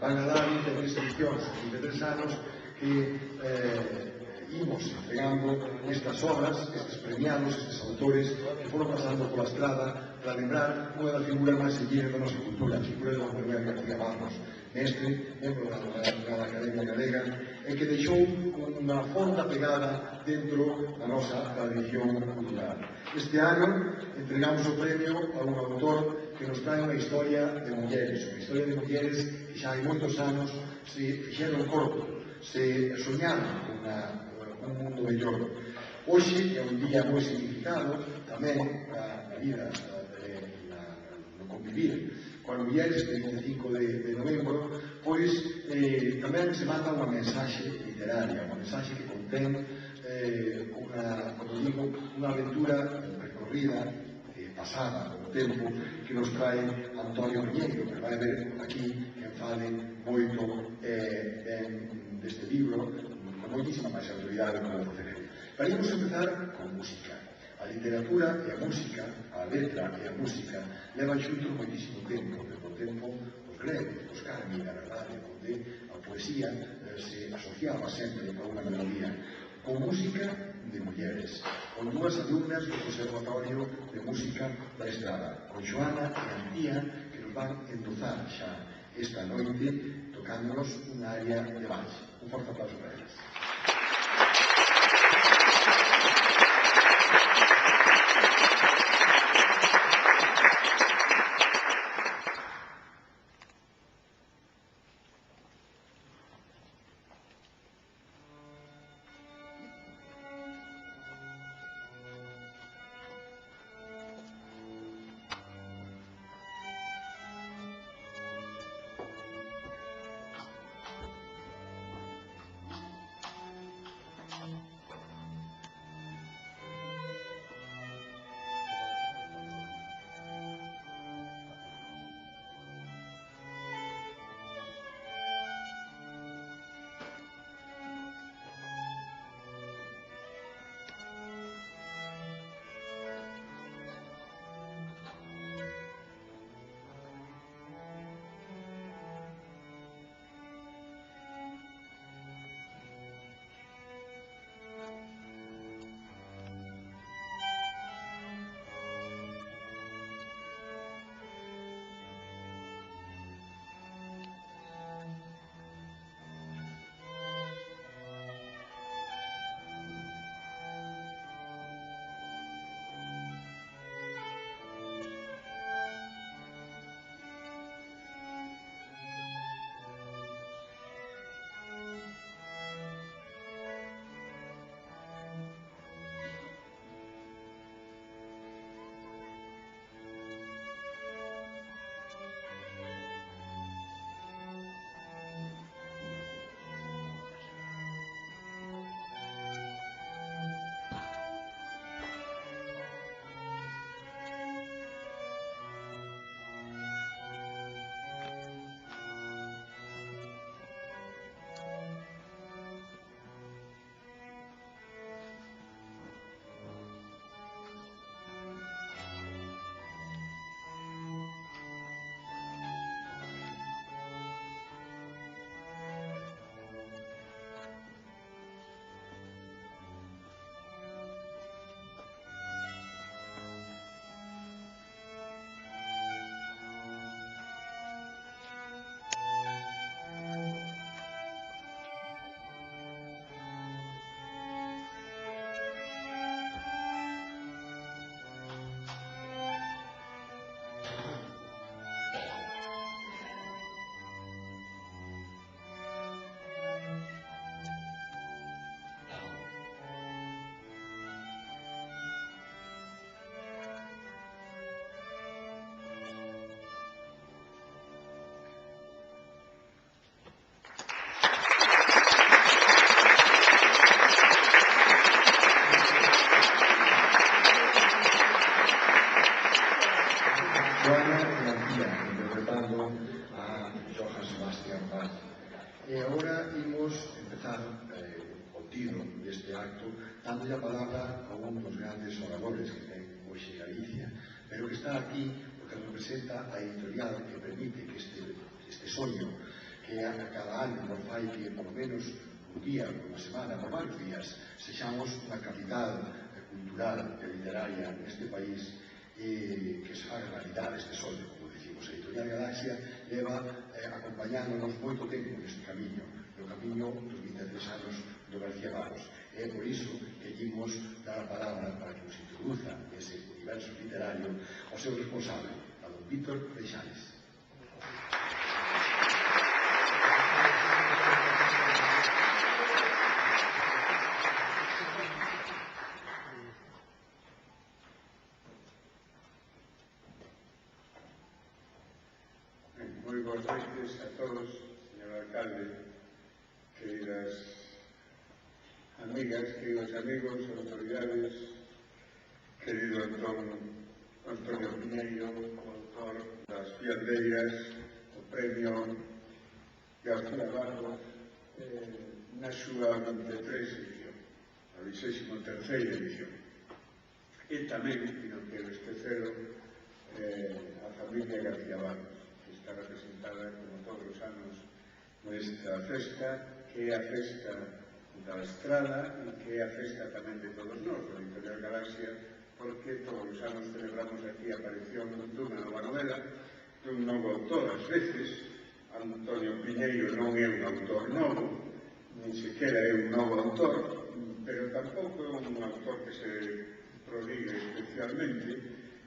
van a dar 23 edicións, 23 anos que imos entregando estas obras, estes premiados, estes autores que foron pasando pola estrada para lembrar unha das figuras máis seguidas da nosa cultura, a figura de Don Manuel García Barros, mestre, membro da Academia Galega, e que deixou unha fonda pegada dentro da nosa tradición cultural. Este ano entregamos o premio a un autor que nos trae unha historia de mulleres que xa hai moitos anos se fixeron corto, se soñaron un mundo mellor. Hoxe é un día moi significado tamén na vida, no convivir coas mulleres, este 25 de novembro, pois tamén se manda unha mensaxe literaria, unha mensaxe que contén unha aventura recorrida, pasada no tempo, que nos trae Antonio Piñeiro, que vai ver aquí quen fale moito ben deste libro, con moitísima máis autoridade como proceder. Pero imos empezar con música. A literatura e a música, a letra e a música, levan xuntos moitísimo tempo, desde o tempo dos gregos, dos carmi, na verdade, onde a poesía se asociaba sempre a unha melodía, con música de mulleres, con dúas alumnas do Conservatorio de Música da Estrada, con Xoana e Antía, que nos van endozar xa esta noite tocándonos unha área de baix. Un forte aplauso para elas. E agora imos empezar o tiro deste acto dando a palabra a un dos grandes oradores que ten hoxe Galicia, pero que está aquí porque representa a editorial que permite que este soño que a cada ano nos fai que, por lo menos, un día, unha semana, por varios días, sexamos unha capital cultural e literaria neste país que se faga realidade este sonho, como dicimos. A Editorial Galaxia leva acompañándonos moito tempo neste camiño, no camiño dos 23 anos do García Barros. É por iso que imos dar a palabra para que nos introduza ese universo literario ao seu responsable, a don Víctor Freixanes. Moi boas noites a todos, señor alcalde, queridas amigas, queridos amigos, autoridades, querido Antonio Piñeiro, autor das Fiandeiras, o premio García Barros na súa 23 edición, a 23ª edición. E tamén, e non quero esquecelo, a familia García Barros, que está representada como todos os anos nesta festa, que é a festa da Estrada e que é a festa tamén de todos nós, da Editorial Galaxia, porque todos os anos celebramos aquí a aparición dunha nova novela, dun novo autor, ás veces. Antonio Piñeiro non é un autor novo, nin sequera é un novo autor, pero tampouco é un autor que se prodigue especialmente,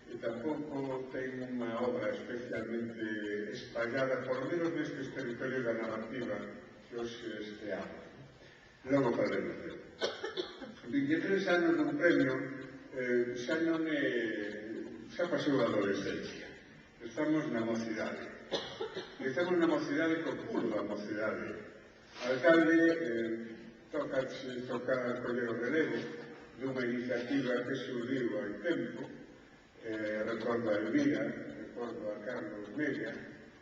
e tampouco ten unha obra especialmente espallada, por lo menos nestes territorios da narrativa que hoxe esteamos. Logo falaremos dele. 23 anos dun premio xa non é... xa pasou a adolescencia. Estamos na mocidade. E estamos na mocidade co pulo da mocidade. Alcalde toca coller o relevo dunha iniciativa que surdiu hai tempo. Recordo a Elvira, recordo a Carlos Mella,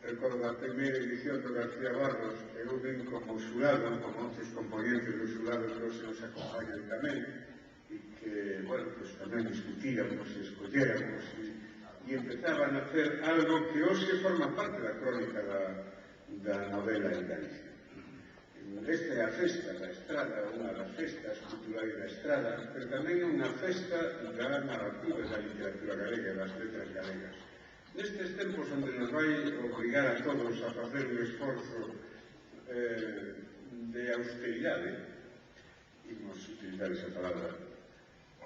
recordo a primeira edición do García Barros, que eu vim como xurado, como outros componentes do xurado que hoxe nos acompañan tamén, e que, bueno, pues tamén discutíamos e escolléramos e empezaban a hacer algo que hoxe forma parte da crónica da novela en Galicia. Esta é a festa da Estrada, unha das festas culturais da Estrada, pero tamén unha festa da narrativa da literatura galega, das letras galegas. Nestes tempos onde nos vai obrigar a todos a facer un esforzo de austeridade, imos utilizar esa palabra,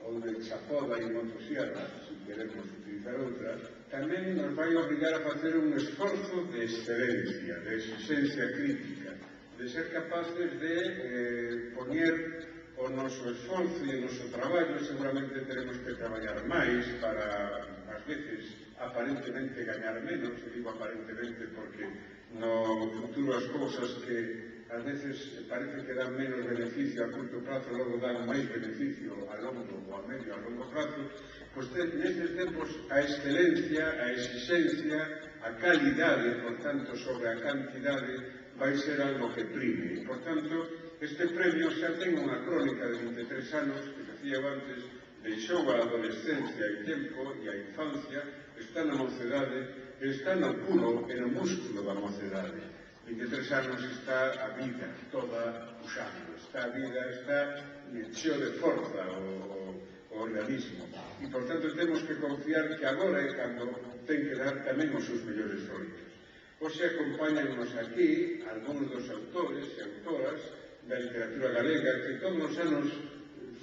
ou de chapoda e motosierra, se queremos utilizar outra, tamén nos vai obrigar a facer un esforzo de excelencia, de exigencia crítica, de ser capaces de poñer o noso esforzo e o noso traballo. Seguramente teremos que traballar máis para, ás veces, aparentemente gañar menos, e digo aparentemente porque no futuro as cousas que ás veces parece que dan menos beneficio a curto prazo, logo dan máis beneficio a longo ou a medio a longo prazo. Pois nestes tempos a excelencia, a exigencia, a calidade, por tanto, sobre a cantidade, vai ser algo que prime. E, por tanto, este premio xa ten unha crónica de 23 anos, que decía antes, deixou a adolescencia e tempo e a infancia, está na mocedade, está no puro e no músculo da mocedade. 23 anos está a vida toda usando, está a vida, está cheo de forza o organismo. E, por tanto, temos que confiar que agora é cando ten que dar tamén os seus mellores froitos. Hoxe acompáñanos aquí algúns dos autores e autoras da literatura galega que todos os anos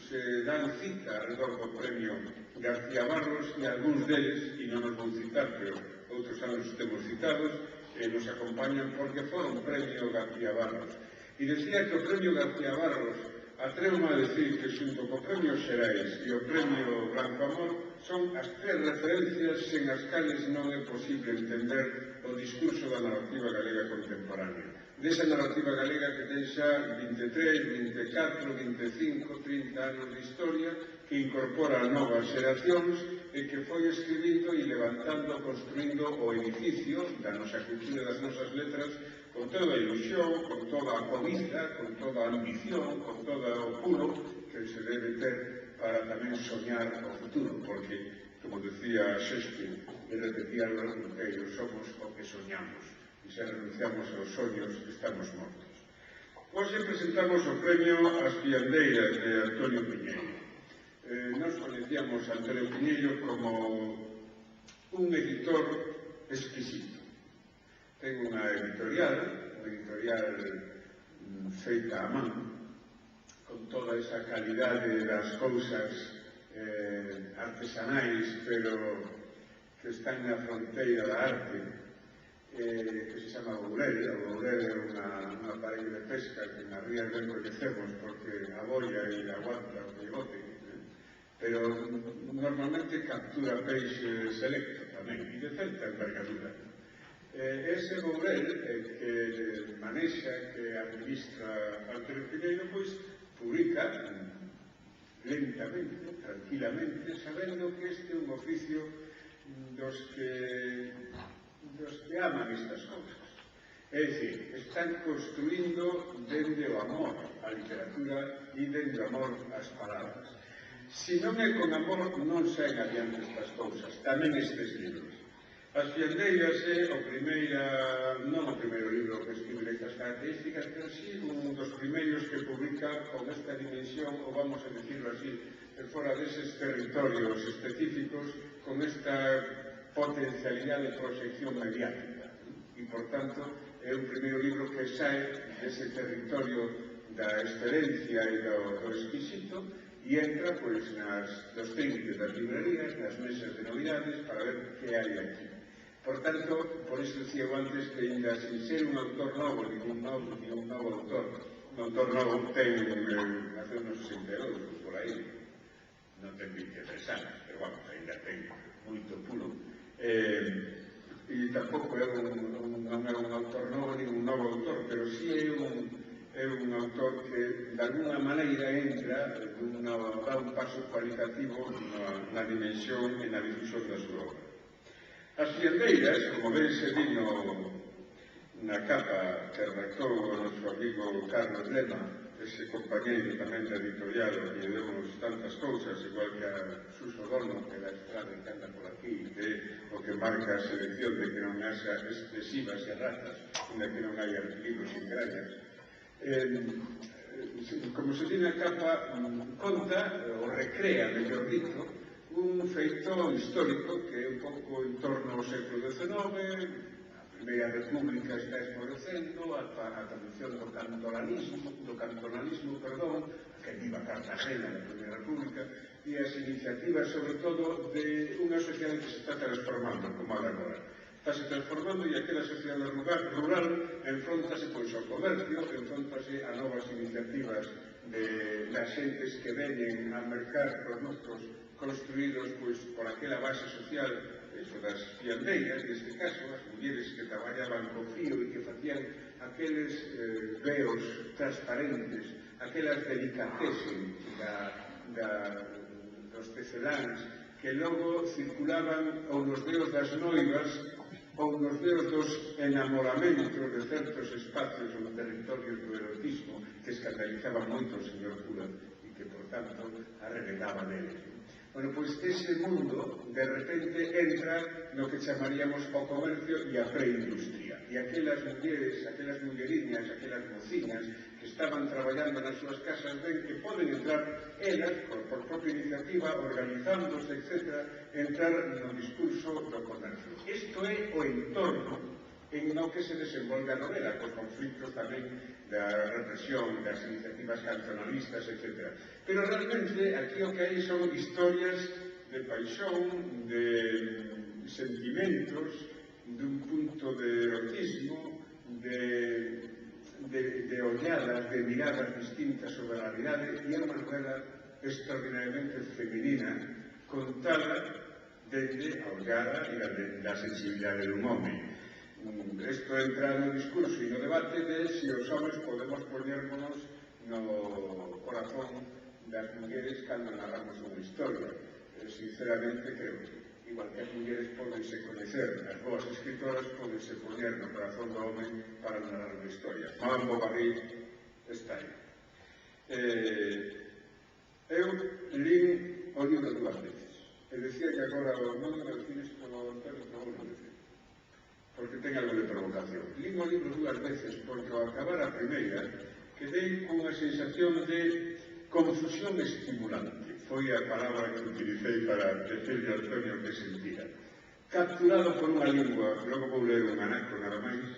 se dan cita alrededor do premio García Barros, e algúns deles, e non nos vou citar, pero outros anos temos citados, nos acompañan porque foron premio García Barros. E decía que o premio García Barros, atrevo a decir que xunto co premio Xerais e o premio Blanco Amor son as tres referencias sen as cales non é posible entender o discurso da narrativa galega contemporánea. Desa narrativa galega que ten xa 23, 24, 25, 30 anos de historia, que incorpora novas xeracións e que foi escribindo e levantando, construindo o edificio da nosa cultura e das nosas letras con toda a ilusión, con toda a cobiza, con toda a ambición, con todo o pulo que se debe ter para tamén soñar o futuro, porque, como decía Shakespeare, e repetía Lorqueiro, somos o que soñamos. E se renunciamos aos soños, estamos mortos. Hoxe presentamos o premio As Fiandeiras de Antonio Piñeiro. Nos coñecíamos a Antonio Piñeiro como un editor exquisito. Ten unha editorial feita a man, con toda esa calidade das cousas artesanais, pero que están na fronteira da arte, que se chama Bourel. O Bourel é un aparello de pesca que na ría ben coñecemos porque a boia e aguanta o que bote, pero normalmente captura peixe selecto tamén, e de certa envergadura. Ese Bourel que manexa, que administra Antonio Piñeiro, pois publica lentamente, tranquilamente, sabendo que este é un oficio dos que aman estas cousas. É dicir, están construindo dende o amor á literatura e dende o amor ás palabras. Se non é con amor, non saen adiante estas cousas, tamén estes libros. As Fiandeiras é non o primeiro libro que escribe estas características, pero sí un dos primeiros que publica con esta dimensión, ou vamos a decirlo así, fora deses territorios específicos, con esta potencialidade de proxección mediática. E, por tanto, é un primeiro libro que sae dese territorio da excelencia e do exquisito e entra nos trinques das librerías, nas mesas de novidades, para ver que hai aquí. Por tanto, por iso dicía antes que ainda sin ser un autor novo, ningún novo autor, un autor novo ten hace unos 62 por aí, non ten 23 anos, pero vamos, ainda ten moito pulo. E tampouco non é un autor novo, nin un novo autor, pero sí é un autor que de alguna maneira entra, dá un paso cualitativo na dimensión e na difusión da súa obra. As Fiandeiras, como ben se vino na capa que redactou o noso amigo Carlos Lema, ese compañeiro tamén da editorial, que lle demos tantas cousas, igual que a Suso Dono, que da estrada que anda por aquí, que é o que marca a selección de que non haxa excesivas erratas, onde que non hai libros sin grañas. Como se di na capa, conta, ou recrea, mellor dito, un feito histórico que é un pouco en torno ao século XIX, a Primeira República está esmorecendo, a tradición do cantonalismo, que viva Cartagena da Primeira República, e as iniciativas, sobre todo, de unha sociedade que se está transformando, como a de agora. Estáse transformando e aquela sociedade rural enfróntase pois ao comercio, enfróntase a novas iniciativas das xentes que veñen a mercar produtos construídos pois por aquela base social, eso das fiandeiras, neste caso, as mulleres que traballaban co fío e que facían aqueles veos transparentes, aquelas delicatessen dos teceláns que logo circulaban ou nos veos das noivas ou nos veos dos enamoramentos de certos espacios ou territorios do erotismo que escandalizaban moito o señor cura e que, por tanto, arreglaba neles. Bueno, pois ese mundo, de repente, entra no que chamaríamos o comercio e a preindustria. E aquelas mulleres, aquelas mulleriñas, aquelas mociñas que estaban traballando nas súas casas ven que poden entrar elas, por propia iniciativa, organizándose, etc., entrar no discurso do comercio. Isto é o entorno en no que se desenvolve a novela, cos conflictos tamén da represión, das iniciativas cantonalistas, etc. Pero realmente aquí o que hai son historias de paixón, de sentimentos, dun punto de erotismo, de olladas, de miradas distintas sobre a realidade, e é unha novela extraordinariamente femenina, contada desde a ollada e da sensibilidade dun home. Isto entra no discurso e no debate de se os homens podemos poñernos no corazón das mulleres cando narramos unha historia. Sinceramente, creo que igual que as mulleres podense coñecer, as boas escritoras podense poñer no corazón do home para narrar unha historia. Madame Bovary está aí. Eu lín o libro dúas veces. E decía que agora o mundo del cine isto Antonio non vou decir. porque ten algo de provocación. Li o libro 2 veces, porque ao acabar a primeira, quedei con a sensación de confusión estimulante. Foi a palabra que utilicei para decirle a Antonio que sentía. Capturado por unha lingua, logo vou ler un anaco nada máis,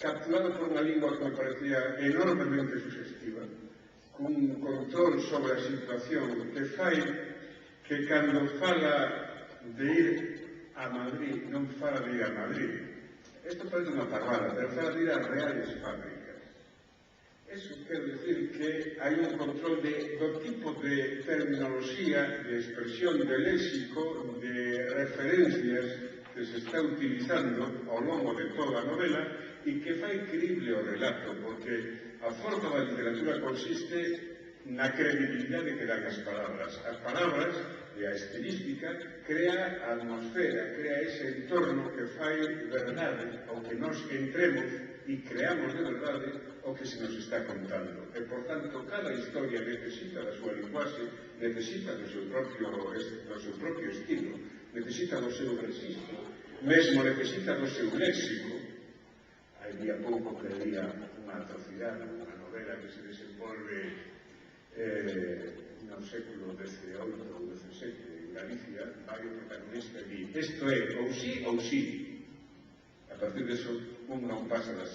capturado por unha lingua que me parecía enormemente sugestiva, cun control sobre a situación que fai que cando fala de ir a Madrid, non fala de ir a Madrid. Isto parece unha parvada, pero fala de ir a reales fábricas. Eso quero decir que hai un control do tipo de terminoloxía, de expresión, de léxico, de referencias que se está utilizando ao longo de toda a novela e que fai creíble o relato, porque a forza da literatura consiste na credibilidade que dan as palabras. As palabras e a estilística crea a atmosfera, crea ese entorno que fai verdade, ao que nos entremos e creamos de verdade o que se nos está contando. E, por tanto, cada historia necesita da súa linguaxe, necesita do seu propio estilo, necesita do seu registro, mesmo necesita do seu léxico. Hai día pouco que leía unha atrocidade, unha novela que se desenvolve no século XVIII ou XVII en Galicia, varios protagonistas di isto é ou sí ou sí. A partir de eso, un non pasa a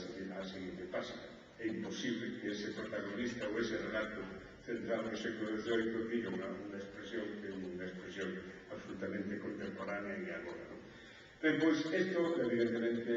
seguinte página. É imposible que ese protagonista ou ese relato centrado no século XVIII diga unha expresión que é unha expresión absolutamente contemporánea e agora. Ben, pois, isto, evidentemente,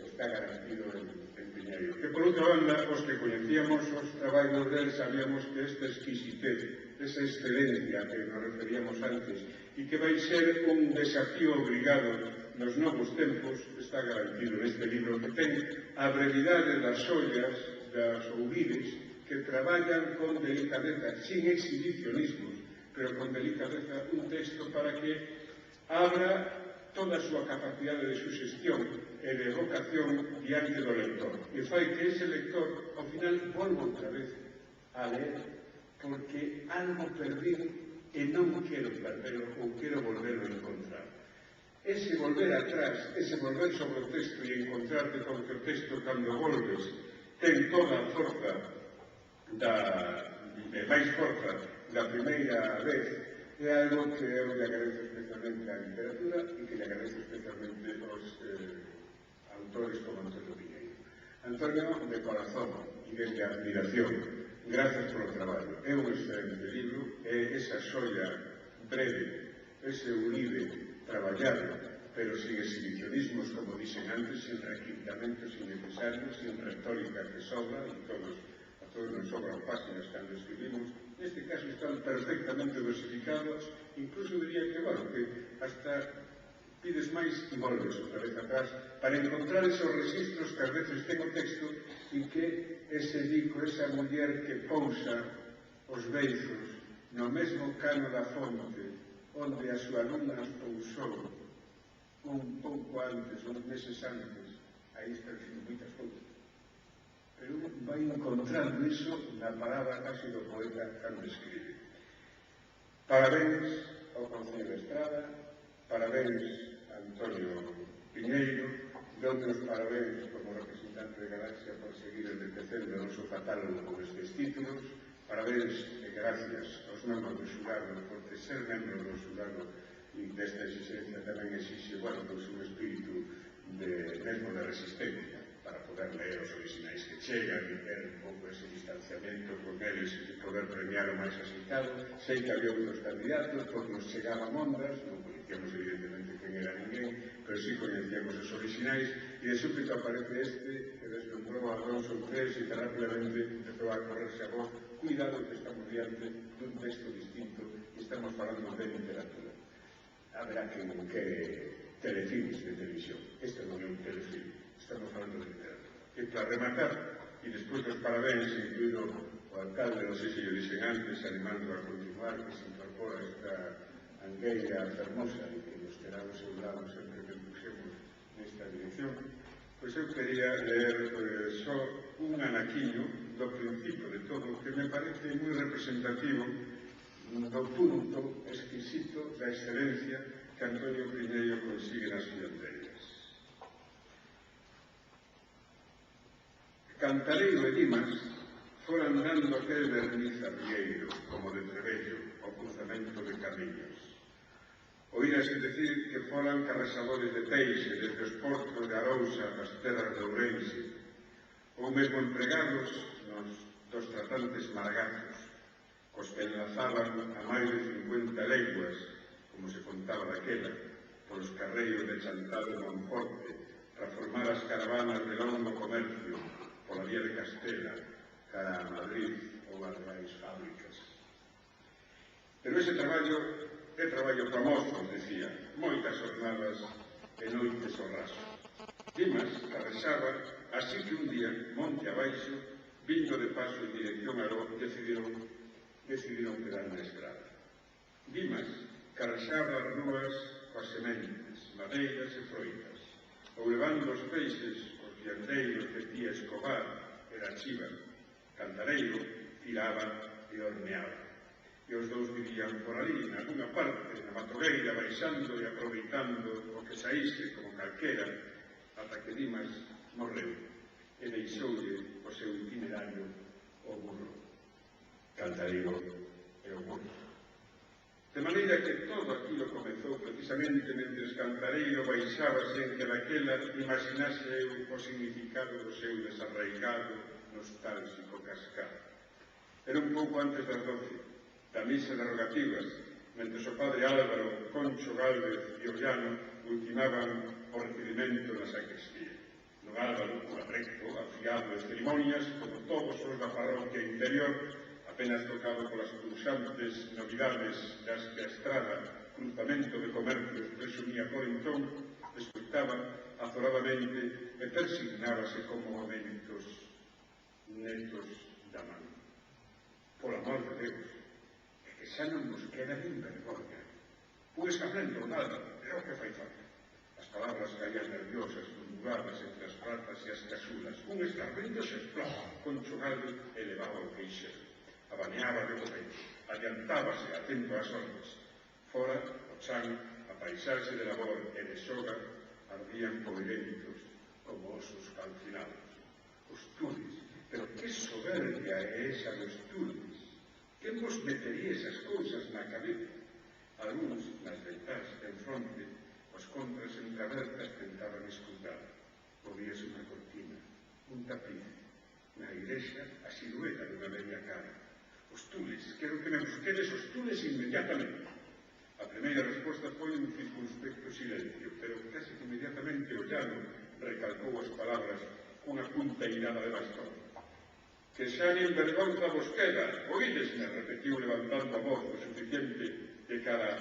está garantido en Piñeiro. Que, por outra banda, os que coñecíamos os traballos del, sabíamos que esta exquisitez, esa excelencia que nos referíamos antes, e que vai ser un desafío obrigado nos novos tempos, está garantido neste libro, que ten a brevidade das ollas, das ourides, que traballan con delicadeza, sin exhibicionismos, pero con delicadeza, un texto para que abra toda a súa capacidade de suxestión e de evocación diante do lector. E fai que ese lector, ao final, volva outra vez a ler, porque algo perdín e non quero perderlo ou quero volverlo a encontrar. Ese volver atrás, ese volver sobre o texto e encontrarte con que o texto, cando volves, ten toda a forza máis forza da primeira vez, é algo que eu le agradezo especialmente á literatura e que le agradezo especialmente aos autores como Antonio Piñeiro. Antonio, de corazón e desde a admiración, gracias polo traballo. É un excelente libro, é esa xoia breve, ese Uribe traballado, pero sin exhibicionismos, como dixen antes, sin requintamentos innecesarios, sin retórica que sobra, e a todos nos sobran páginas cando escribimos. Neste caso están perfectamente dosificados, incluso diría que, bueno, que hasta pides máis e volves outra vez atrás para encontrar esos registros que ás veces ten o texto e que ese dico, esa muller que pousa os beizos no mesmo cano da fonte onde a súa alumna pousou un pouco antes, uns meses antes, aí están moitas cousas. Pero vai encontrando iso na palabra casi do poeta cando escribe. Parabéns ao Concello de Estrada, parabéns a Antonio Piñeiro, dou os parabéns como representante de Galaxia por seguir enriquecendo o noso catálogo con estes títulos, parabéns e gracias aos membros do xurado, porque ser membro do xurado e desta exigencia tamén exixe, bueno, pois un espírito mesmo de resistencia, para poder ler os originais que chegan e ter un pouco ese distanciamento con eles e poder premiar o máis aceitado. Sei que había outros candidatos, porque nos chegaban ondas, non coñecíamos evidentemente quen era ninguén, pero sí coñecíamos os originais, e de súpeto aparece este, que deslumbrou a dous ou tres e que rápidamente empezou a correrse a voz. Cuidado que estamos diante dun texto distinto e estamos falando de literatura. Haberá quen quere telefilms de televisión. Este non é un telefilm. Estamos falando de literatura. E para rematar, e despois dos parabéns, incluído o alcalde, non sei se yo dixen antes, animando a continuar, que se incorpora esta angueira fermosa e que nos terá ao seu lado sempre que puxemos nesta dirección, pois eu quería ler só un anaquiño do principio de todo, que me parece moi representativo do punto exquisito da excelencia que Antonio Piñeiro consigue nas filandeiras. Cantareiro e Dimas foran dando aquel verniz arrieiro, como de trebello, ao cruzamento de camiños. Oírase decir que foran carresadores de peixe desde os portos de Arousa ás terras de Ourense, ou mesmo empregados dos tratantes margazos, cos que enlazaban a máis de 50 leguas, como se contaba daquela, polos carreiros de Chantal e Monforte, para formar as caravanas de longo comercio pola vía de Castela, cara a Madrid ou as reais fábricas. Pero ese traballo é traballo famoso, decía, moitas jornadas e noites ao raso. Dimas carrexaba, así que un día, monte abaixo, vindo de paso en dirección a Ló, decidiron quedar na estrada. Dimas carrexaba as rúas coas sementes, madeiras e froitas, ou levando os peixes os viandeiros de tía Escobar e da Chiva. Cantareiro tiraba e horneaba. E os dous vivían por ali, nalgúna parte, na matogueira, baixando e aproveitando o que saíse como calquera, ata que Dimas morreu e deixoulle o seu itinerario ao burro. Cantareiro e o burro. De maneira que todo aquilo comezou precisamente mentre Cantareiro baixaba sen que daquela imaginase o significado do seu desarraigado, nostálxico cascar. Era un pouco antes das 12, da misa de rogativas, mentre o padre Álvaro, Concho Gálvez e Ollano ultimaban o recibimento na sacristía. No Álvaro, o recto, afiado de cerimonias, como todos os da parroquia interior, apenas tocado polas pulsantes novidades das que a estrada, cruzamento de comercios, presumía por entón, escutaba azoradamente e persignábase como momentos netos da man. Por amor de Deus, é que xa non nos queda nin vergonha. Un escamento nada, é o que fai falta. As palabras caían nerviosas, murmuradas entre as pratas e as casulas. Un escarmento se explota, Concho Gálvez elevaba o queixero. Abaneaba de corrente, adiantábase atento ás ondas. Fora, o chan, a paisaxe de labor e de soga ardían poirentos como osos calcinados. Os tules, pero que soberbia é esa dos tules? Quen vos metería esas cousas na cabeza? Algúns, nas ventás, en fronte, os contras entreabertas tentaban escutar. Podíase unha cortina, un tapiz, na igrexa a silueta dunha media cara. Os tules, quero que me busquedes os tules inmediatamente. A primeira resposta foi un circunspecto silencio, pero casi que inmediatamente Ollano recalcou as palabras cunha punteirada de bastón. Que xa nin vergonza vos queda, oídesme, repetiu levantando a voz o suficiente de cara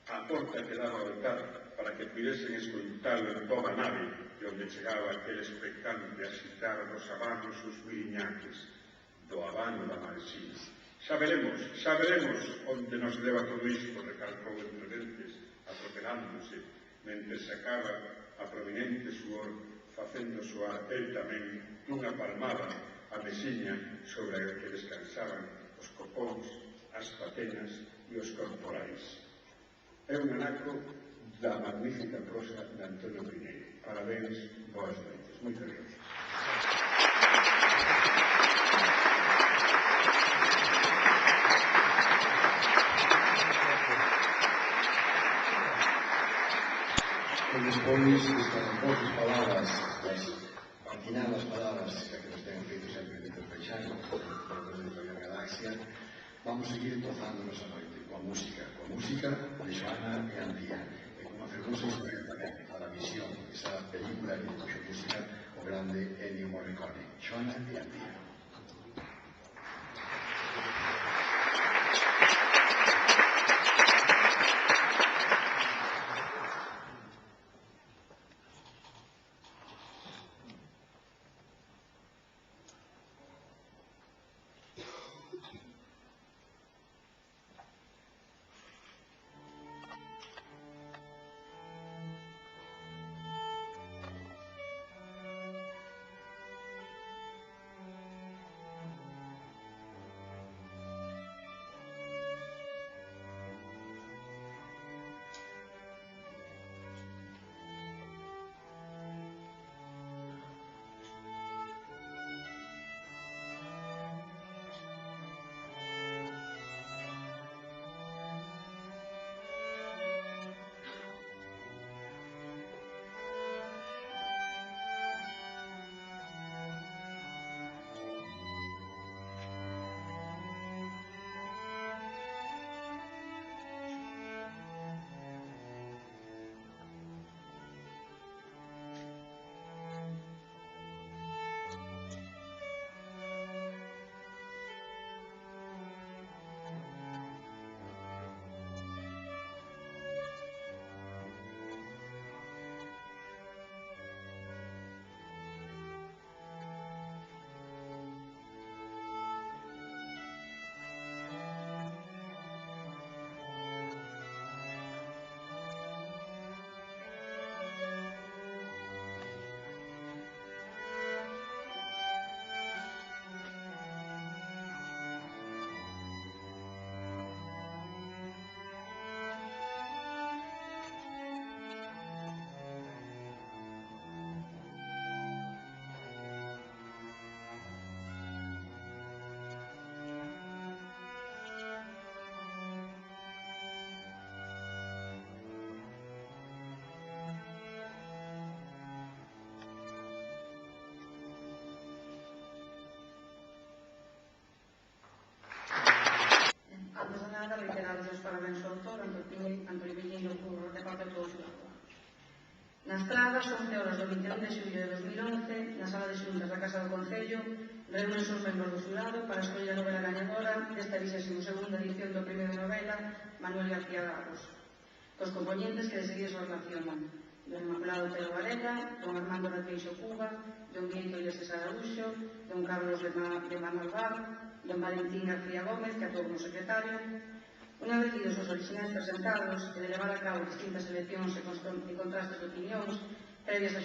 á porta que daba ao altar para que pudesen escoitalo en toda a nave de onde chegaba aquel expectante a xitar dos abanos os miriñaques do abano da Marxina. Xa veremos onde nos leva todo isto, recalcou entre dentes, atropelándose, mentre sacaba a prominente suor, facendo soar el tamén dunha palmada a mesiña sobre a que descansaban os copóns, as patenas e os corporais. É un anaco da magnífica prosa de Antonio Piñeiro. Parabéns, boas noites. Moitas gracias. E despois estas hermosas palabras, as atinadas palabras que nos ten feito sempre Víctor Peixano, por Radio Galaxia, vamos seguir tozando nosa noite coa música de Xoana e Antía, e cunha fermosa historia tamén a da Visión, esa película que puxo música o grande Ennio Morricone. Xoana e Antía. Na Estrada, ás 11 horas do 21 de xullo de 2011, na sala de xuntas da Casa do Concello, reúnense os membros do xurado para escoller a novela gañadora desta 22ª edición do Premio de Novela Manuel García Barros, cos componentes que de seguir se relacionan: don Inmaculado Otero Varela, don Armando Requeixo Cuba, don Vieito Iglesias Araúxo, don Carlos de Manalvar, don Valentín García Gómez, que atuou como secretario. Unha vez idos os orixinais presentados e de levar a cabo distintas eleccións e contrastes de opinións previas á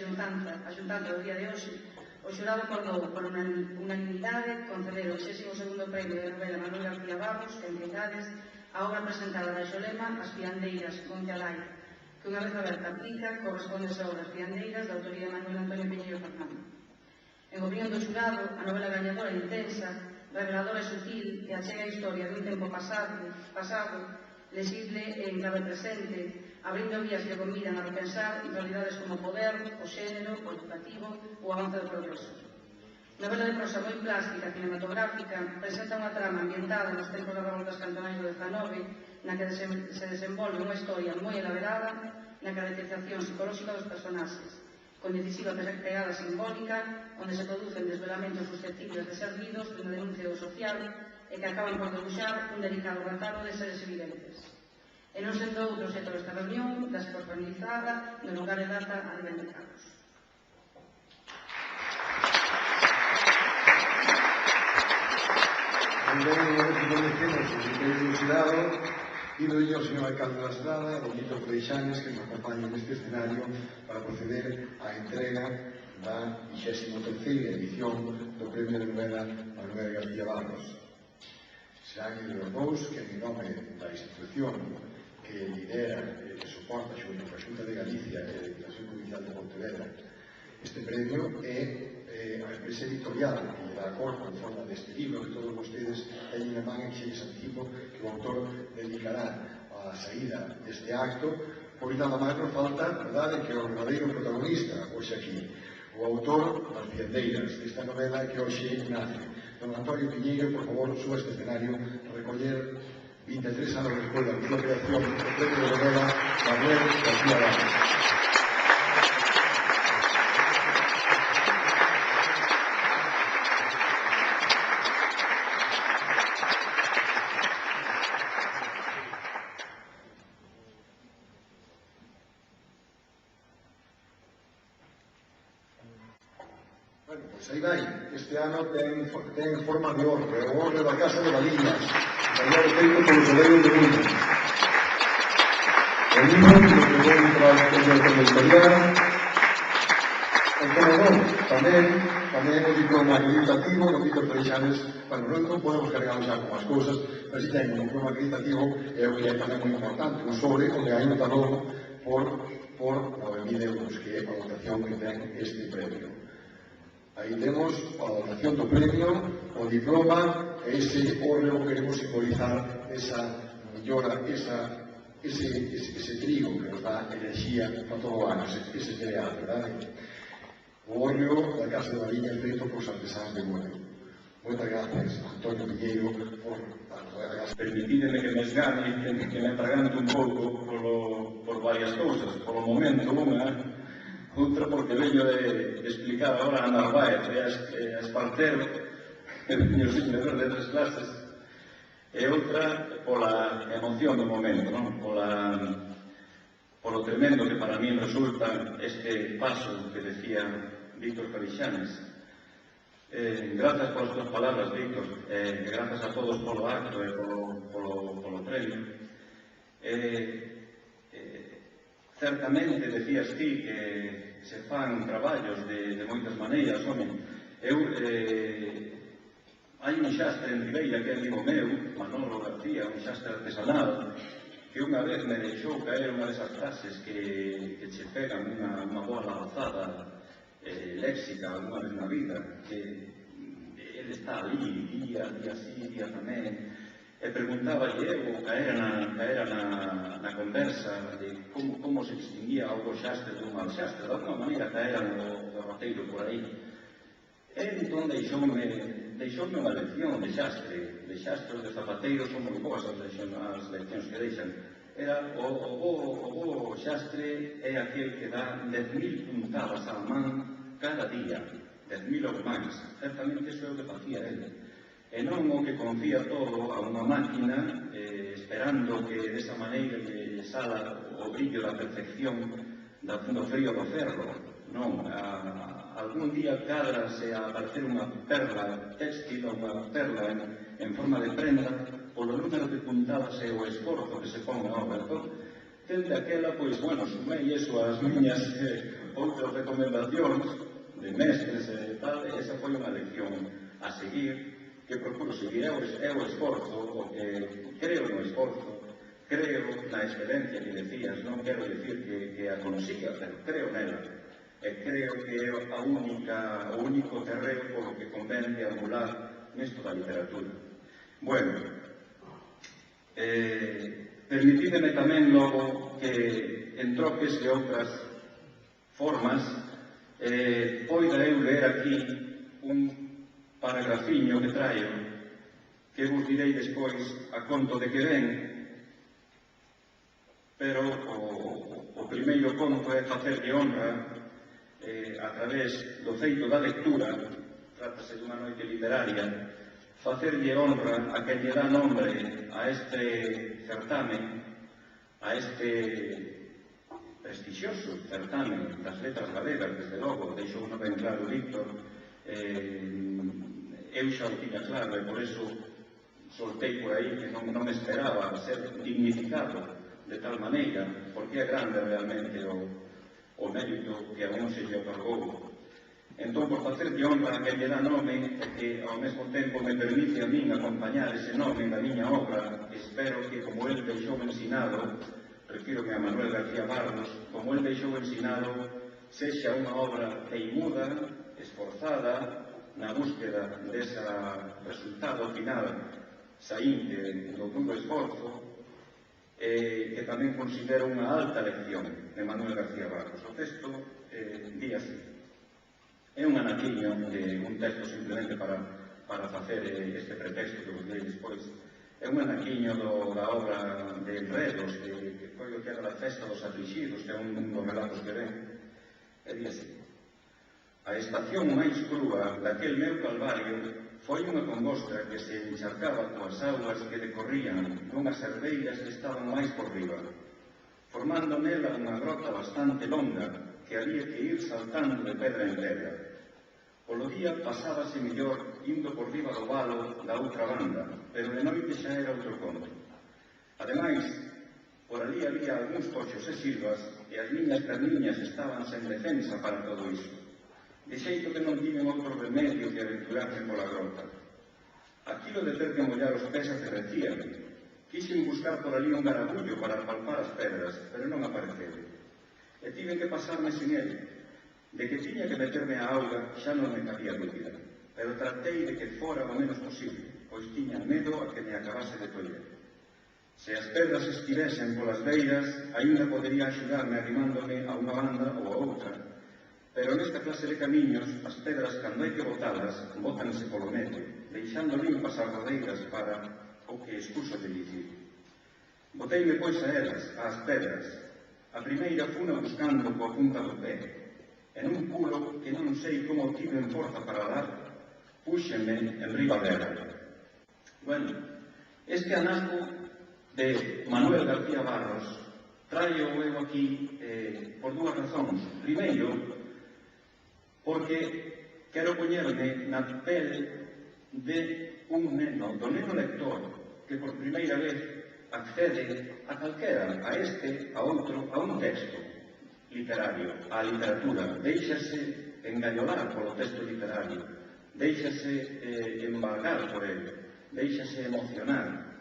xuntanza do día de hoxe, o xurado acordou por unanimidade conceder o 62º Premio de Novela Manuel García Barros, en Cidades, a obra presentada baixo o lema As fiandeiras, Monte Alai, que unha vez aberta aplica corresponde a obras fiandeiras da autoría de Manuel Antonio Piñeiro Fernando. En opinión do xurado, a novela gañadora é intensa, reveladora e sutil, e achega a historia dun tempo pasado, lexible e en clave presente, abrindo vías que convidan a repensar realidades como o poder, o xénero, o educativo ou o avance do progreso. Novela de prosa moi plástica, cinematográfica, presenta unha trama ambientada nos tempos das revoltas cantonais do XIX, na que se desenvolve unha historia moi elaborada na caracterización psicolóxica dos personaxes, con decisiva pegada simbólica, onde se producen desvelamentos susceptibles de ser lidos na denuncia do social e que acaban por debuxar un delicado retardo de seres evidentes. E non sendo outro xeito desta reunión, da organizada no lugar e data a nivel de Carlos. Reconocemos o secretario do xurado e do señor alcalde da Estrada e do Víctor Freixanes, que nos acompañan neste escenario para proceder á entrega da 23ª edición do Premio de Novela Manuel García Barros. Serán os dous que, en nome da institución que lidera e que soporta xunto coa Xunta de Galicia e a Diputación Provincial de Pontevedra, este premio é a empresa editorial que dá acordo en forma deste libro que todos vostedes teñen na man e que se anticipo que o autor dedicará a saída deste acto, pois nada máis nos falta, verdade, que o verdadeiro protagonista hoxe aquí, o autor das fiandeiras desta novela que hoxe nace. Don Antonio Piñeiro, por favor, suba este escenario a recoller 23 anos despois da súa creación do Premio de Novela Manuel García Barros. Pois aí vai, este ano ten forma de orbe, o orbe da Casa de Valillas, traballo feito polo Sobeiro de Mundo. O libro que nos levou un traballo de editorial, e como non, tamén o diploma acreditativo do Víctor Freixanes, bueno, non podemos cargar xa con as cousas, pero si ten un diploma acreditativo e o que é tamén moi importante, un sobre onde hai un talón por 9.000 euros, que é a dotación que ten este premio. Aí temos a dotación do premio, o diploma e ese órrego que queremos simbolizar esa millora, ese trigo que nos dá enerxía para todo o ano, ese cereal, verdade? O órrego da Casa de Valillas feito por artesáns de Bueu. Moitas gracias, Antonio Piñeiro, por permitídeme que me esgane, que me atragante un pouco por varias cousas. Polo momento, unha, outra porque veño de explicar agora a Narváez e a Espartero, que veño sin ver de 3 clases, e outra pola emoción do momento, non? Polo tremendo que para mí resulta este paso que decía Víctor Freixanes. Grazas polas túas palabras, Víctor, grazas a todos polo acto e polo premio. Certamente decías ti que se fan traballos de moitas maneiras, home. Hai un xastre en Ribeira que é amigo meu, Manolo García, un xastre artesanal, que unha vez me deixou caer unha desas frases que che pegan unha boa lanzada léxica alguna vez na vida, que ele está ali, día así, día tamén, e preguntáballe eu, caera na conversa de como se distinguía o bo xastre dun mal xastre, de alguma maneira caera no derroteiro por aí. E entón deixoume unha lección de xastre, de zapateiros son moi boas as leccións que deixan, O bo xastre é aquel que dá 10.000 puntadas á man cada día, 10.000 ou máis. Certamente iso é o que facía ele. E non o que confía todo a unha máquina esperando que desa maneira lle sala o brillo da perfección do frío do ferro. Non, algún día cadrase a aparecer unha perla textil ou unha perla en forma de prenda polo número de puntadas e o esforzo que se pon na obra. Entón, dende aquela, pois, bueno, sumei eso ás miñas outras recomendacións de mestres e tal, e esa foi unha lección a seguir, que procuro seguir. É o esforzo, o que creo no esforzo, creo na excelencia que decías, non quero dicir que a consiga, pero creo nela. E creo que é o único terreo polo que convén deambular nesto da literatura. Bueno, permitídeme tamén logo que en troques de outras formas poida eu ler aquí un paragrafiño que traio que vos direi despois a conto de que ven, pero o primeiro conto é facerlle honra a través do feito da lectura. Trátase dunha noite literaria, facerlle honra a que lle dá nombre a este certamen, a este prestixioso certamen das letras galegas, desde logo, deixou unha ben claro Víctor. Eu xa o tiña claro e por eso soltei por aí que non me esperaba ser dignificado de tal maneira, porque é grande realmente o mérito que a un se lle otorgou. Entón, por facerlle honra a que lle dá nome e que ao mesmo tempo me permite a min acompañar ese nome na miña obra, espero que, como el deixou ensinado, refírome a Manuel García Barros, como el deixou ensinado, sexa unha obra teimuda, esforzada, na búsqueda desa resultado final saínte do duro esforzo, que tamén considero unha alta lección de Manuel García Barros. O texto di así. É un anaquiño de un texto simplemente para facer este pretexto que vos direi despois. É un anaquiño da obra de Enredos, que foi o que era a festa dos aflixidos, que é un dos relatos que ven. E di así. A estación máis crúa daquel meu calvario foi unha congosta que se encharcaba coas augas que decorrían nunhas herbeiras que estaban máis por riba, formando nela unha grota bastante longa que había que ir saltando de pedra en pedra. Polo día pasábase mellor indo por riba do valo da outra banda, pero de noite xa era outro conto. Ademais, por ali había algúns cochos e silvas e as miñas perniñas estaban sen defensa para todo iso, de xeito que non tiven outro remedio que aventurarse pola grota. Aquilo de ter que mollar os pés aterrecíame. Quixen buscar por ali un garabullo para palpar as pedras, pero non apareceu. E tiven que pasarme sin ele. De que tiña que meterme á auga xa non me cabía dúbida, pero tratei de que fora o menos posible, pois tiña medo a que me acabase de coller. Se as pedras estivesen polas beiras, aínda podería axudarme arrimándome a unha banda ou a outra, pero nesta clase de camiños, as pedras, cando hai que botalas, bótanse polo medio, deixando limpas as rodeiras para o que excuso de dicir. Boteime pois a elas, ás pedras. A primeira funa buscando coa punta do pé. En un pulo que non sei como tiven forza para dar, púxenme en riba dela. Bueno, este anasco de Manuel García Barros traio eu aquí por dúas razóns. Primeiro, porque quero poñerme na pel de un neno, do neno lector, que por primeira vez accede a calquera, a este, a outro, a un texto literario, a literatura, deixase engañolar polo texto literario, deixase embargar por ele, deixase emocionar,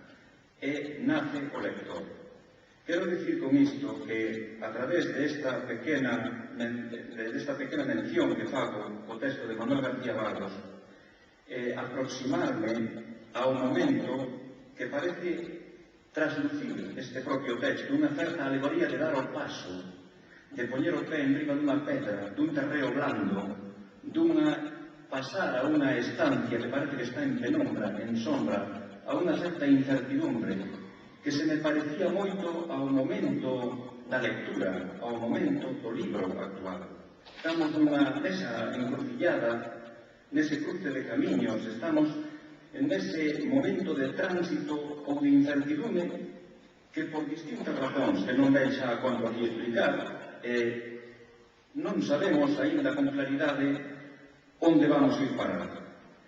e nace o lector. Quero dicir con isto que, a través desta pequena mención que fago o texto de Manuel García Barros, aproximarme ao momento que parece traslucir este propio texto, unha certa alegoría de dar o paso, de poñer o pé en riba dunha pedra, dun terreo blando, pasar a unha estancia que parece que está en penumbra, en sombra, a unha certa incertidumbre que se me parecía moito ao momento da lectura, ao momento do libro actual. Estamos nesa encrucillada, nese cruce de camiños, estamos en ese momento de tránsito ou de incertidume que por distintas razóns que non ven xa quanto aquí explicar, non sabemos aínda con claridade onde vamos ir parar.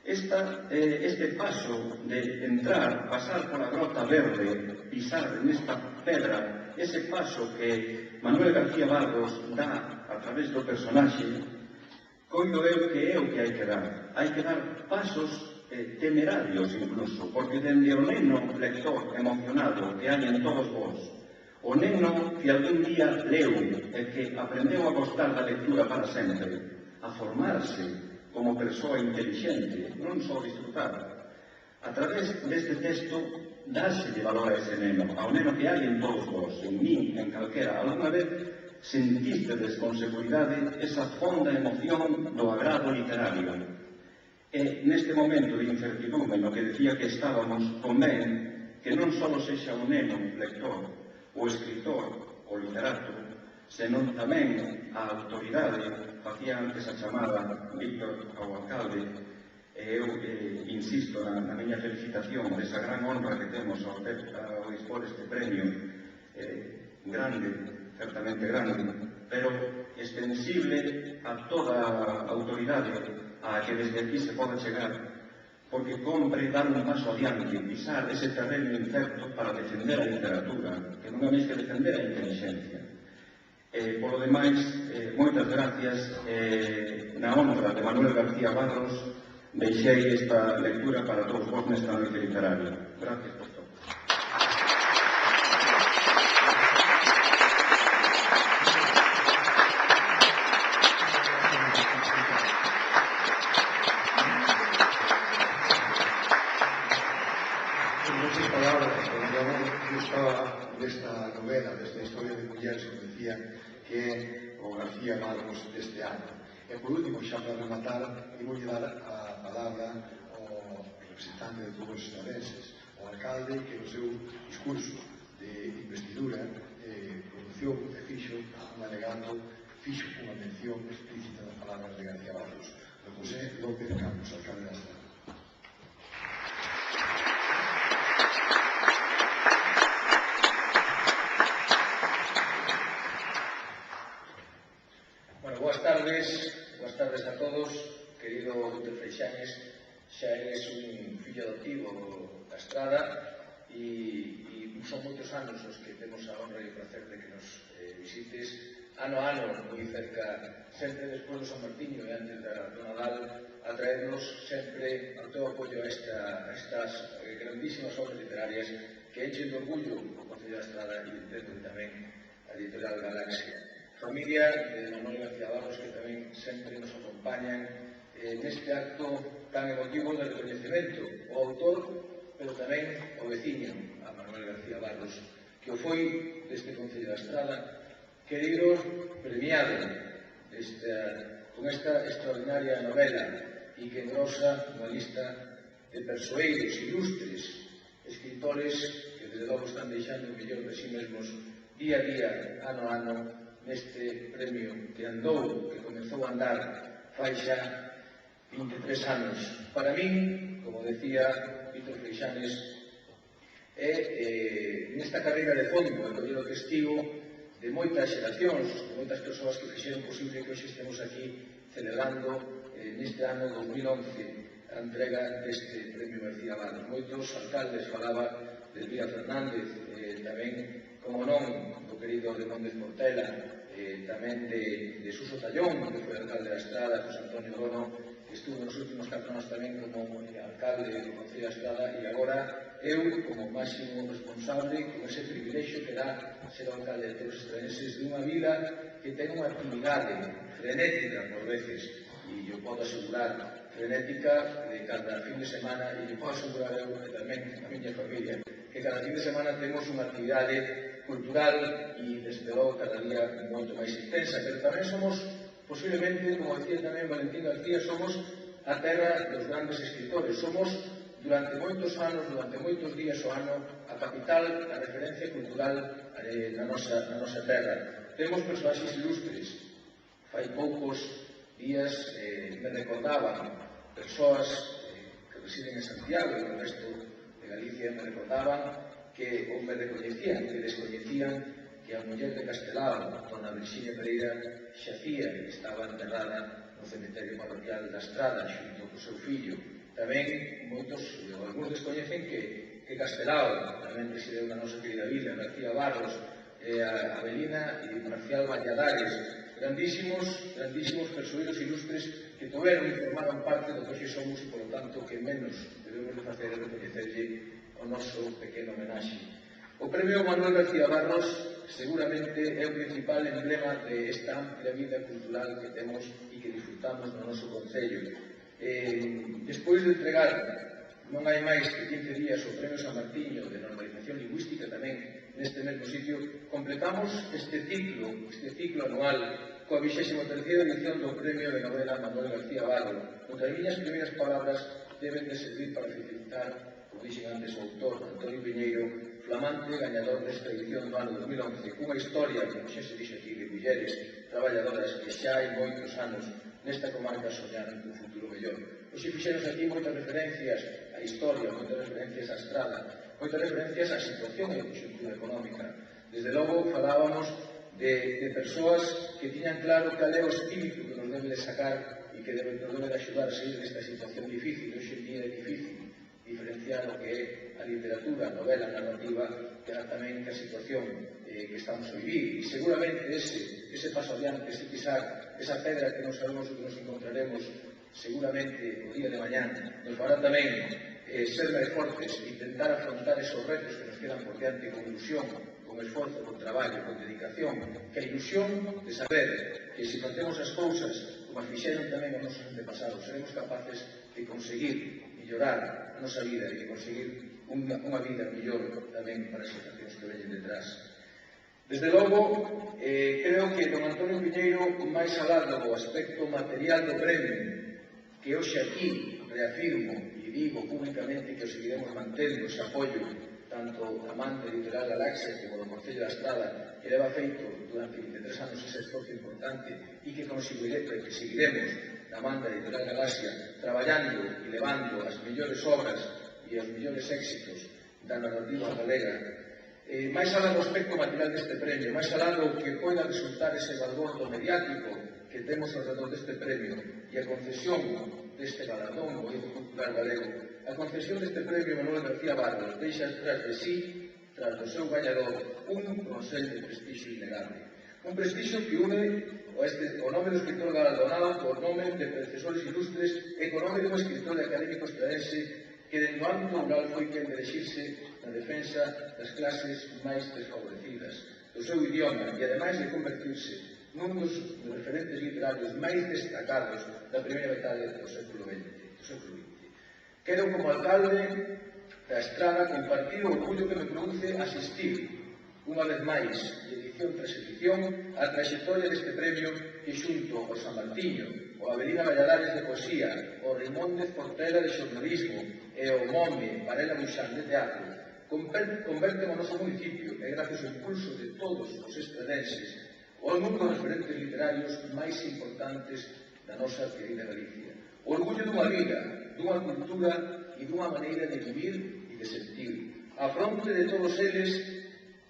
Este paso de entrar, pasar pola grota verde, pisar nesta pedra, ese paso que Manuel García Barros dá a través do personaxe, coido eu que é o que hai que dar. Hai que dar pasos temerarios incluso, porque dende o neno lector emocionado que hai en todos vós, o neno que algún día leu e que aprendeu a gostar da lectura para sempre, a formarse como persoa inteligente, non só disfrutar. A través deste texto, dáselle valor a ese neno, ao neno que hai en todos vós, en mí, en calquera. Alguna vez sentístedes con seguridade esa fonda emoción do agrado literario. E neste momento de incertidume no que decía que estábamos, convén que non só sexa o neno lector, o escritor, o literato, senón tamén a autoridade, facía antes a chamada Víctor ao alcalde, e eu insisto na miña felicitación desa gran honra que temos ao dispor este premio grande, certamente grande, pero extensible a toda a autoridade a que desde aquí se poda chegar, porque compre dar un paso adiante, pisar ese terreno incerto para defender a literatura, que non é máis que defender a inteligencia. Por lo demais, moitas gracias. Na honra de Manuel García Barros, deixei esta lectura para todos vos nesta noite literaria. Gracias por todo. Muchas palabras, yo estaba desta novela, desta historia de mulleres, como decía, que é o García Barros deste ano. E por último, xa para rematar, vou dar a palabra ao representante de todos os estadenses, ao alcalde, que no seu discurso de investidura pronunciou e fixo un alegato, fixo unha mención explícita das palabras de García Barros, do José López Campos, alcalde da Estrada. Boas tardes a todos, querido Víctor Freixanes. Xa eres un fillo adoptivo da Estrada e son moitos anos os que temos a honra e o placer de que nos visites ano a ano, moi cerca, sempre despois do San Martiño e antes do Nadal, a traernos sempre o teu apoio a estas grandísimas obras literarias que enchen de orgullo o Concello da Estrada e dentro tamén a editorial Galaxia. Familia de Manuel García Barros, que tamén sempre nos acompañan neste acto tan emotivo de recoñecemento, o autor, pero tamén o veciño, a Manuel García Barros, que o foi deste Concello da Estrada, querido premiado con esta extraordinaria novela e que engrosa unha lista de persoeiros ilustres, escritores que desde logo están deixando o mellor de si mesmos día a día, ano a ano, neste premio que andou, que comezou a andar fai xa 23 anos. Para min, como decía Víctor Freixanes, é nesta carreira de fondo, en collero testigo de moitas xeracións, de moitas persoas que fixeron posible que hoxe estemos aquí celebrando neste ano 2011 a entrega deste premio García Barros. Moitos alcaldes, falaba de Elvira Fernández, tamén, como non, do querido Remóndez Portela, tamén de Suso Tallón, que foi alcalde da Estrada, José Antonio Dono, que estuvo nos últimos 4 anos tamén como alcalde do Concello da Estrada, e agora eu, como máximo responsable, con ese privilexio que dá ser o alcalde de todos os estradenses dunha vila que ten unha actividade frenética por veces, e eu podo asegurar frenética de cada fin de semana, e eu podo asegurar eu e tamén a miña familia que cada fin de semana temos unha actividade cultural e, desde logo, cada día moito máis intensa, pero tamén somos, posiblemente, como decía tamén Valentín García, somos a terra dos grandes escritores, somos durante moitos anos, durante moitos días o ano, a capital, a referencia cultural na nosa terra. Temos personaxes ilustres. Fai poucos días me recordaban persoas que residen en Santiago e no resto de Galicia me recordaban que ou me recoñecían, que descoñecían que a muller de Castelao, dona Virxinia Pereira, xacía e estaba enterrada no cemiterio parroquial da Estrada xunto co seu fillo. Tamén algúns descoñecen que Castelao tamén resideu na nosa querida vila, García Barros, Avelina e Marcial Valladares, grandísimos persoeiros ilustres que tuveron e formaron parte do que hoxe somos e, polo tanto, que menos debemos de facer é recoñecerlle o noso pequeno homenaxe. O Premio Manuel García Barros seguramente é o principal emblema de esta amplia vida cultural que temos e que disfrutamos no noso concello. Despois de entregar non hai máis que 15 días o Premio San Martiño de Normalización Lingüística tamén neste mesmo sitio, completamos este ciclo anual coa 23ª edición do Premio de Novela Manuel García Barros, onde as miñas primeiras palabras deben de servir para felicitar, como dixen antes, o autor Antonio Piñeiro, flamante gañador desta edición do ano 2011, cunha historia, como xa se dixe aquí, de mulleres traballadoras que xa hai moitos anos nesta comarca soñaron un futuro mellor. Hoxe fixeron aquí moitas referencias á historia, moitas referencias á estrada, moitas referencias á situación e á conxuntura económica. Desde logo falábamos de persoas que tiñan claro cal é o espírito que nos debe de sacar e que nos debe de axudar a sair desta situación difícil. Hoxe en día é difícil diferenciar o que é a literatura, a novela, a narrativa, que era tamén a situación que estamos a vivir. E seguramente ese paso adiante, ese pisar, esa pedra que non sabemos que nos encontraremos seguramente o día de mañán, nos fará tamén ser máis fortes e intentar afrontar esos retos que nos quedan por diante con ilusión, con esforzo, con traballo, con dedicación, que a ilusión de saber que se facemos as cousas como as fixeron tamén os nosos antepasados, seremos capaces de conseguir mellorar a nosa vida e de conseguir unha vida mellor tamén para as xeracións que veñen detrás. Desde logo, creo que don Antonio Piñeiro, máis alá do aspecto material do premio, que hoxe aquí reafirmo e digo públicamente que o seguiremos mantendo ese apoio tanto da man de Editorial Galaxia como do Concello da Estrada, que leva feito durante 23 anos ese esforzo importante e que seguiremos da man da Editorial Galaxia traballando e levando as mellores obras e os mellores éxitos da narrativa galega. Máis alá do aspecto material deste premio, máis alá do que poida resultar ese balbordo mediático que temos alrededor deste premio e a concesión deste galardón do Eido Cultural Galego, a concesión deste premio Manuel García Barros deixa tras de sí, tras do seu gañador, un consell de prestixio innegable. Un prestixio que une o nome do escritor galardonado co nome de predecesores ilustres e co nome dun escritor e académico estradense que dentro do ámbito rural foi quen de elexirse na defensa das clases máis desfavorecidas, do seu idioma e, ademais de convertirse nun dos referentes literarios máis destacados da primeira metade do século XX. Quero, como alcalde da Estrada, compartir o orgullo que me produce asistir, unha vez máis, e edición tras edición, a trayectoria deste premio que xunto ao San Martiño, o Avelina Valladares de Poesía, o Reimóndez Portela de Xornalismo e o Mome Varela Buxán de Teatro, converten o noso municipio, e gracias ao impulso de todos os estradenses, o nun dos referentes literarios máis importantes da nosa querida Galicia. O orgullo dunha vida, dunha cultura e dunha maneira de vivir e de sentir. A fronte de todos eles,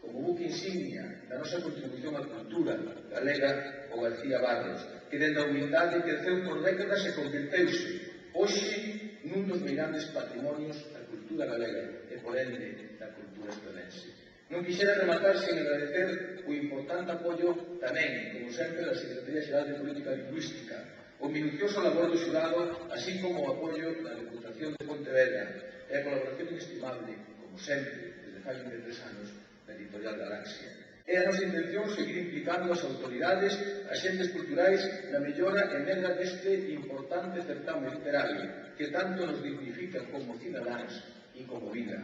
como buque insignia da nosa contribución á cultura galega, o García Barros, que dende a humildade creceu por décadas e convirteuse hoxe nun dos meirandes patrimonios da cultura galega e, por ende, da cultura estradense. Non quixera rematar sen agradecer o importante apoio tamén, como sempre, da Secretaría Xeral de Política Lingüística, o minucioso labor do xurado, así como o apoio da Deputación de Pontevedra e a colaboración inestimable, como sempre, desde fai 23 anos, da Editorial Galaxia. É a nosa intención seguir implicando as autoridades, axentes culturais, na mellora e medra deste importante certame literario que tanto nos dignifica como cidadáns e como vida.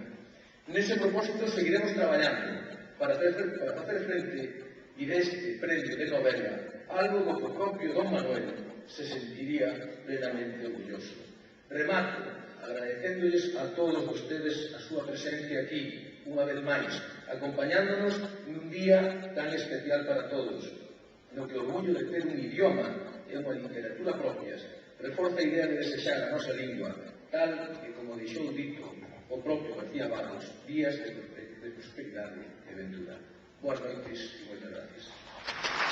Nese propósito seguiremos traballando para facer frente e deste premio de novela, algo do que o propio don Manuel se sentiría plenamente orgulloso. Remato agradecéndolles a todos vostedes a súa presencia aquí, unha vez máis, acompañándonos nun día tan especial para todos, no que o orgullo de ter un idioma e unha literatura propias reforza a idea de desexar a nosa lingua, tal que, como deixou dito o propio García Barros, días de prosperidade e ventura. Boas noites e moitas gracias.